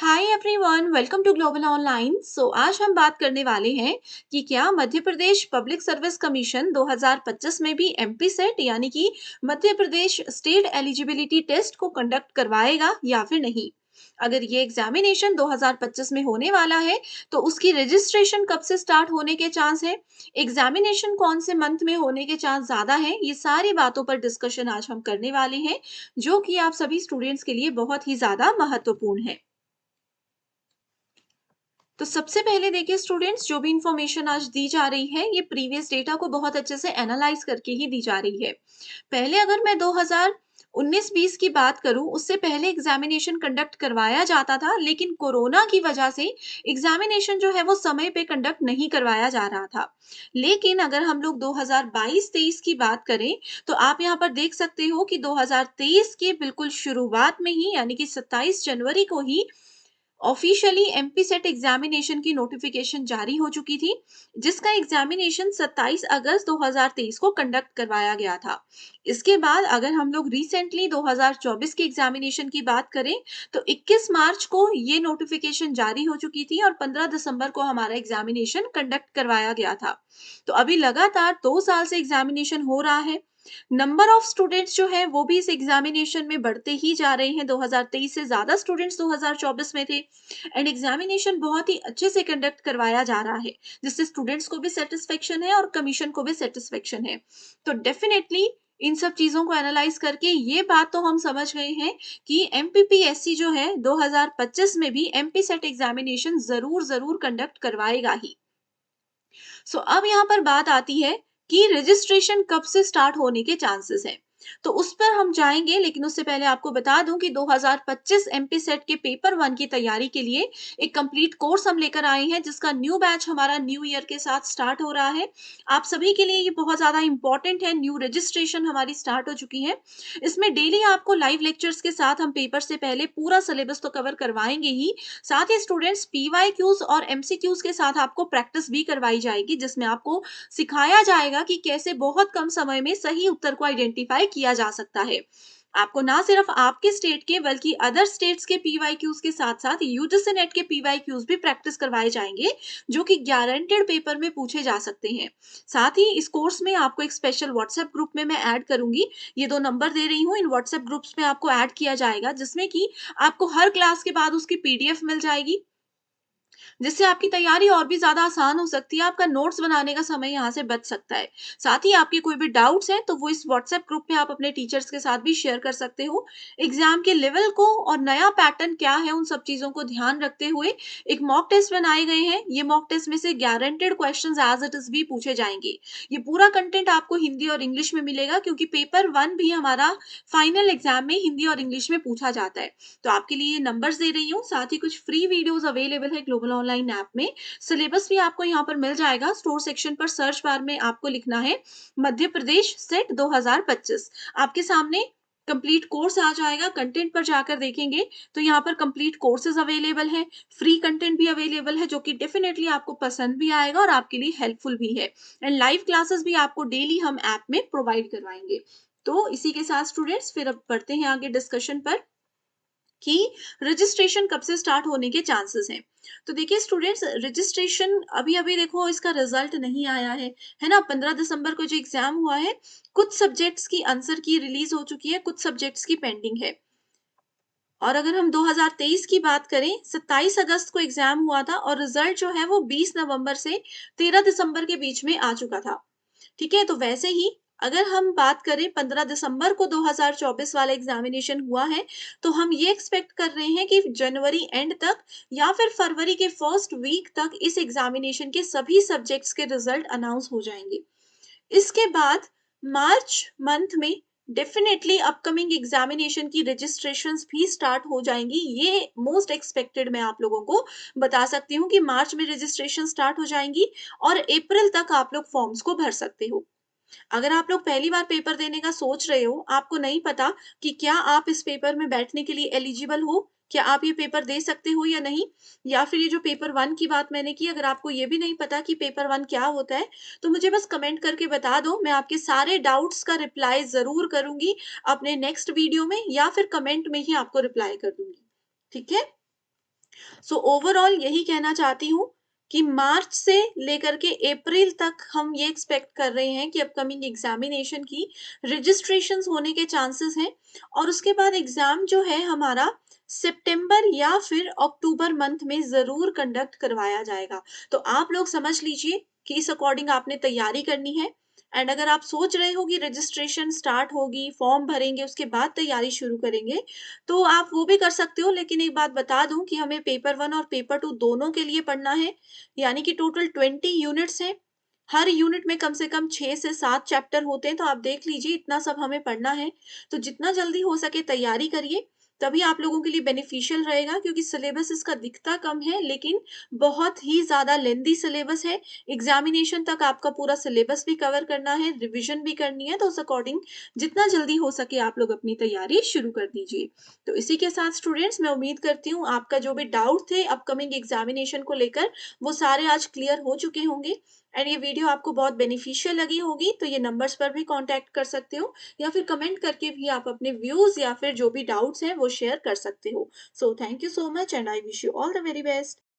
Hi everyone, welcome to global online. आज हम बात करने वाले हैं कि क्या Madhya Pradesh public service commission 2025 में भी एमपी सेट यानी कि Madhya Pradesh state eligibility test को कंडक्ट करवाएगा या फिर नहीं। अगर ये एग्जामिनेशन 2025 में होने वाला है तो उसकी रजिस्ट्रेशन कब से स्टार्ट होने के चांस है, एग्जामिनेशन कौन से मंथ में होने के चांस ज्यादा है, ये सारी बातों पर डिस्कशन आज हम करने वाले हैं, जो कि आप सभी स्टूडेंट्स के लिए बहुत ही ज्यादा महत्वपूर्ण है। तो सबसे पहले देखिए स्टूडेंट्स, जो भी इंफॉर्मेशन आज दी जा रही है ये प्रीवियस डेटा को बहुत अच्छे से एनालाइज करके ही दी जा रही है। पहले अगर मैं 2019-20 की बात करूं, उससे पहले एग्जामिनेशन कंडक्ट करवाया जाता था, लेकिन कोरोना की वजह से एग्जामिनेशन जो है वो समय पे कंडक्ट नहीं करवाया जा रहा था। लेकिन अगर हम लोग 2022-23 की बात करें तो आप यहाँ पर देख सकते हो कि 2023 के बिल्कुल शुरुआत में ही यानी कि 27 जनवरी को ही ऑफिशियली एमपी सेट एग्जामिनेशन की नोटिफिकेशन जारी हो चुकी थी, जिसका एग्जामिनेशन 27 अगस्त 2023 को कंडक्ट करवाया गया था। इसके बाद अगर हम लोग रिसेंटली 2024 के एग्जामिनेशन की बात करें तो 21 मार्च को ये नोटिफिकेशन जारी हो चुकी थी और 15 दिसंबर को हमारा एग्जामिनेशन कंडक्ट करवाया गया था। तो अभी लगातार 2 साल से एग्जामिनेशन हो रहा है। नंबर ऑफ स्टूडेंट्स जो है वो भी इस एग्जामिनेशन में बढ़ते ही जा रहे हैं। 2023 से ज्यादा स्टूडेंट्स 2024 में थे एंड एग्जामिनेशन बहुत ही अच्छे से कंडक्ट करवाया जा रहा है, जिससे स्टूडेंट्स को भी सेटिस्फेक्शन है और कमीशन को भी सेटिस्फेक्शन है। तो डेफिनेटली इन सब चीजों को एनालाइज करके ये बात तो हम समझ गए हैं कि एमपीपीएससी जो है 2025 में भी एमपी सेट एग्जामिनेशन जरूर जरूर कंडक्ट करवाएगा ही। अब यहाँ पर बात आती है कि रजिस्ट्रेशन कब से स्टार्ट होने के चांसेस हैं। तो उस पर हम जाएंगे, लेकिन उससे पहले आपको बता दूं कि 2025 एमपी सेट के पेपर 1 की तैयारी के लिए एक कंप्लीट कोर्स हम लेकर आए हैं, जिसका न्यू बैच हमारा न्यू ईयर के साथ स्टार्ट हो रहा है। आप सभी के लिए ये बहुत ज्यादा इंपॉर्टेंट है। न्यू रजिस्ट्रेशन हमारी स्टार्ट हो चुकी है। इसमें डेली आपको लाइव लेक्चर्स के साथ हम पेपर से पहले पूरा सिलेबस तो कवर करवाएंगे ही, साथ ही स्टूडेंट्स पीवाईक्यूज और एमसीक्यूज के साथ आपको प्रैक्टिस भी करवाई जाएगी, जिसमें आपको सिखाया जाएगा कि कैसे बहुत कम समय में सही उत्तर को आइडेंटिफाई किया जा सकता है। आपको ना सिर्फ आपके स्टेट के बल्कि अदर स्टेट्स के पीवाईक्यूज के साथ साथ यूजीसी नेट के पीवाईक्यूज भी प्रैक्टिस करवाए जाएंगे, जो कि गारंटेड पेपर में पूछे जा सकते हैं। साथ ही इस कोर्स में आपको एक स्पेशल व्हाट्सएप ग्रुप में मैं ऐड करूंगी। ये 2 नंबर दे रही हूँ, इन व्हाट्सएप ग्रुप्स में आपको ऐड किया जाएगा, जिसमें कि आपको हर क्लास के बाद उसकी पीडीएफ मिल जाएगी, जिससे आपकी तैयारी और भी ज़्यादा आसान हो सकती है। आपका नोट्स बनाने का समय यहाँ से बच सकता है। साथ ही आपके कोई भी डाउट्स हैं तो वो इस व्हाट्सएप ग्रुप में आप अपने टीचर्स के साथ भी शेयर कर सकते हो। एग्जाम के लेवल को और नया पैटर्न क्या है उन सब चीज़ों को ध्यान रखते हुए एक मॉक टेस्ट बनाए गए हैं। ये मॉक टेस्ट में से guaranteed questions as it is भी पूछे जाएंगे। ये पूरा कंटेंट आपको हिंदी और इंग्लिश में मिलेगा, क्योंकि पेपर 1 भी हमारा फाइनल एग्जाम में हिंदी और इंग्लिश में पूछा जाता है। तो आपके लिए ये नंबर्स दे रही हूँ, साथ ही कुछ फ्री वीडियोस अवेलेबल है ग्लोबल ऑनलाइन ऐप में। सिलेबस भी आपको यहाँ पर मिल जाएगा। स्टोर सेक्शन पर सर्च बार में आपको लिखना है मध्य प्रदेश सेट 2025। आपके सामने कंप्लीट कोर्स आ जाएगा। कंटेंट पर जाकर देखेंगे तो यहाँ पर कंप्लीट कोर्सेज अवेलेबल है, फ्री कंटेंट भी अवेलेबल है, जो कि डेफिनेटली आपको पसंद भी आएगा और आपके लिए हेल्पफुल भी है। एंड लाइव क्लासेस भी आपको डेली हम ऐप में प्रोवाइड करवाएंगे। तो इसी के साथ स्टूडेंट्स फिर अब बढ़ते हैं आगे डिस्कशन पर कि रजिस्ट्रेशन कब से स्टार्ट होने के चांसेस हैं। तो देखिए स्टूडेंट्स, रजिस्ट्रेशन अभी अभी देखो इसका रिजल्ट नहीं आया है ना। 15 दिसंबर को जो एग्जाम हुआ है, कुछ सब्जेक्ट्स की आंसर की रिलीज हो चुकी है, कुछ सब्जेक्ट्स की पेंडिंग है। और अगर हम 2023 की बात करें, 27 अगस्त को एग्जाम हुआ था और रिजल्ट जो है वो 20 नवंबर से 13 दिसंबर के बीच में आ चुका था। ठीक है, तो वैसे ही अगर हम बात करें 15 दिसंबर को 2024 वाला एग्जामिनेशन हुआ है, तो हम ये एक्सपेक्ट कर रहे हैं कि जनवरी एंड तक या फिर फरवरी के फर्स्ट वीक तक इस एग्जामिनेशन के सभी सब्जेक्ट्स के रिजल्ट अनाउंस हो जाएंगे। इसके बाद मार्च मंथ में डेफिनेटली अपकमिंग एग्जामिनेशन की रजिस्ट्रेशंस भी स्टार्ट हो जाएंगी। ये मोस्ट एक्सपेक्टेड मैं आप लोगों को बता सकती हूँ कि मार्च में रजिस्ट्रेशन स्टार्ट हो जाएंगी और अप्रैल तक आप लोग फॉर्म्स को भर सकते हो। अगर आप लोग पहली बार पेपर देने का सोच रहे हो, आपको नहीं पता कि क्या आप इस पेपर में बैठने के लिए एलिजिबल हो, क्या आप ये पेपर दे सकते हो या नहीं, या फिर ये जो पेपर 1 की बात मैंने की, अगर आपको ये भी नहीं पता कि पेपर 1 क्या होता है, तो मुझे बस कमेंट करके बता दो। मैं आपके सारे डाउट्स का रिप्लाई ज़रूर करूँगी अपने नेक्स्ट वीडियो में, या फिर कमेंट में ही आपको रिप्लाई कर दूँगी। ठीक है? सो ओवरऑल यही कहना चाहती हूँ कि मार्च से लेकर के अप्रैल तक हम ये एक्सपेक्ट कर रहे हैं कि अपकमिंग एग्जामिनेशन की रजिस्ट्रेशंस होने के चांसेस हैं और उसके बाद एग्जाम जो है हमारा सितंबर या फिर अक्टूबर मंथ में ज़रूर कंडक्ट करवाया जाएगा। तो आप लोग समझ लीजिए कि इस अकॉर्डिंग आपने तैयारी करनी है। एंड अगर आप सोच रहे हो कि रजिस्ट्रेशन स्टार्ट होगी, फॉर्म भरेंगे, उसके बाद तैयारी शुरू करेंगे, तो आप वो भी कर सकते हो, लेकिन एक बात बता दूँ कि हमें पेपर 1 और पेपर 2 दोनों के लिए पढ़ना है, यानी कि टोटल 20 यूनिट्स हैं। हर यूनिट में कम से कम 6 से 7 चैप्टर होते हैं, तो आप देख लीजिए इतना सब हमें पढ़ना है। तो जितना जल्दी हो सके तैयारी करिए, तभी आप लोगों के लिए बेनिफिशियल रहेगा क्योंकि सिलेबस इसका दिखता कम है, लेकिन बहुत ही ज़्यादा लेंथी सिलेबस है। एग्ज़ामिनेशन तक आपका पूरा सिलेबस भी कवर करना है, रिविज़न भी करनी है, तो उस अकॉर्डिंग जितना जल्दी हो सके आप लोग अपनी तैयारी शुरू कर दीजिए। तो इसी के साथ स्टूडेंट्स मैं उम्मीद करती हूँ आपका जो भी डाउट थे अपकमिंग एग्जामिनेशन को लेकर वो सारे आज क्लियर हो चुके होंगे। एंड ये वीडियो आपको बहुत बेनिफिशियल लगी होगी तो ये नंबर्स पर भी कांटेक्ट कर सकते हो या फिर कमेंट करके भी आप अपने व्यूज या फिर जो भी डाउट्स हैं वो शेयर कर सकते हो। So thank you so much and I wish you all the very best.